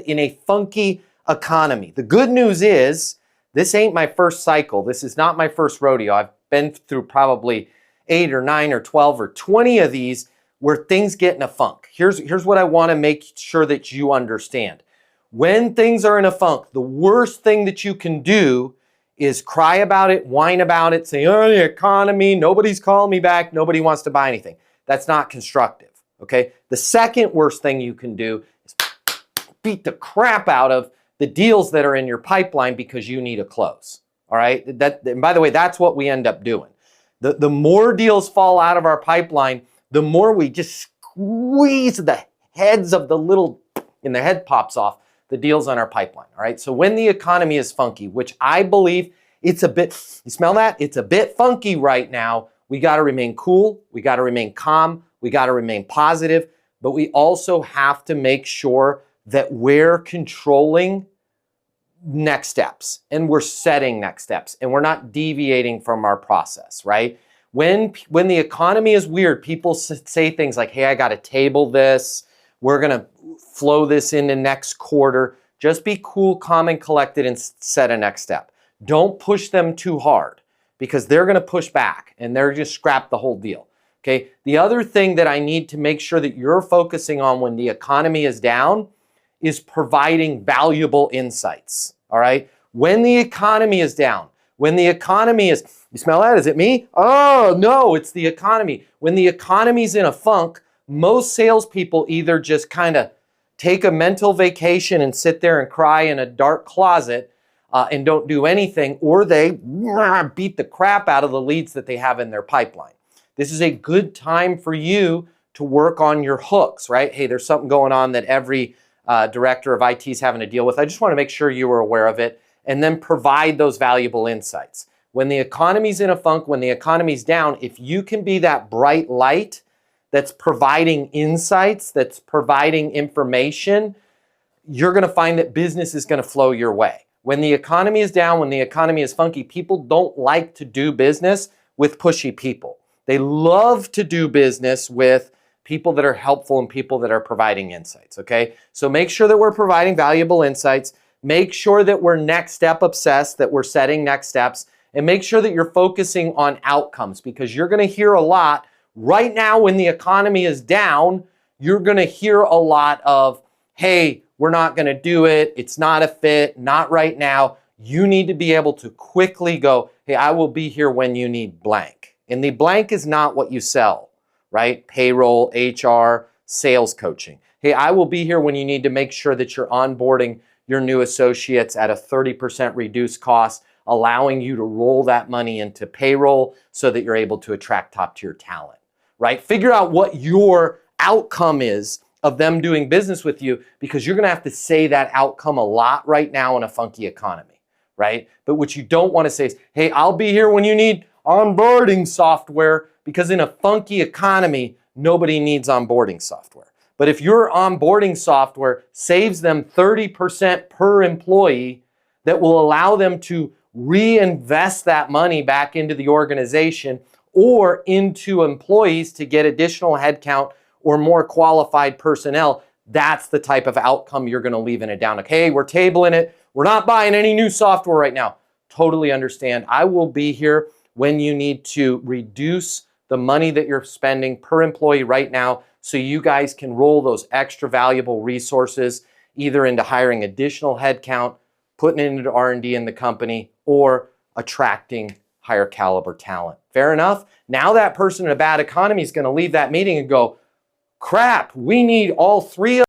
in a funky economy. The good news is this ain't my first cycle. This is not my first rodeo. I've been through probably 8 or 9 or 12 or 20 of these where things get in a funk. Here's what I want to make sure that you understand. When things are in a funk, the worst thing that you can do is cry about it, whine about it, say, oh, the economy, nobody's calling me back, nobody wants to buy anything. That's not constructive, okay? The second worst thing you can do is beat the crap out of the deals that are in your pipeline because you need a close, all right? And by the way, that's what we end up doing. The more deals fall out of our pipeline, the more we just squeeze the heads of the little, and the head pops off, the deals on our pipeline, all right? So when the economy is funky, which I believe it's a bit, you smell that? It's a bit funky right now. We got to remain cool. We got to remain calm. We got to remain positive, but we also have to make sure that we're controlling next steps and we're setting next steps and we're not deviating from our process, right? When the economy is weird, people say things like, hey, I got to table this. We're going to flow this into next quarter. Just be cool, calm, and collected and set a next step. Don't push them too hard because they're going to push back and they're just scrap the whole deal. Okay. The other thing that I need to make sure that you're focusing on when the economy is down is providing valuable insights. All right. When the economy is down, when the economy is, you smell that? Is it me? Oh, no, it's the economy. When the economy's in a funk, most salespeople either just kind of take a mental vacation and sit there and cry in a dark closet and don't do anything, or they beat the crap out of the leads that they have in their pipeline. This is a good time for you to work on your hooks, right? Hey, there's something going on that every director of IT is having to deal with. I just want to make sure you are aware of it and then provide those valuable insights. When the economy's in a funk, when the economy's down, if you can be that bright light that's providing insights, that's providing information, you're going to find that business is going to flow your way. When the economy is down, when the economy is funky, people don't like to do business with pushy people. They love to do business with people that are helpful and people that are providing insights, okay? So make sure that we're providing valuable insights. Make sure that we're next step obsessed, that we're setting next steps, and make sure that you're focusing on outcomes because you're going to hear a lot. Right now, when the economy is down, you're going to hear a lot of, hey, we're not going to do it. It's not a fit, not right now. You need to be able to quickly go, hey, I will be here when you need blank. And the blank is not what you sell, right? Payroll, HR, sales coaching. Hey, I will be here when you need to make sure that you're onboarding your new associates at a 30% reduced cost, allowing you to roll that money into payroll so that you're able to attract top-tier talent, right? Figure out what your outcome is of them doing business with you because you're going to have to say that outcome a lot right now in a funky economy, right? But what you don't want to say is, hey, I'll be here when you need onboarding software because in a funky economy, nobody needs onboarding software. But if your onboarding software saves them 30% per employee, that will allow them to reinvest that money back into the organization or into employees to get additional headcount or more qualified personnel, that's the type of outcome you're going to leave in a down. Okay, we're tabling it. We're not buying any new software right now. Totally understand. I will be here when you need to reduce the money that you're spending per employee right now so you guys can roll those extra valuable resources either into hiring additional headcount, putting it into R&D in the company, or attracting higher caliber talent. Fair enough? Now that person in a bad economy is going to leave that meeting and go, crap, we need all three of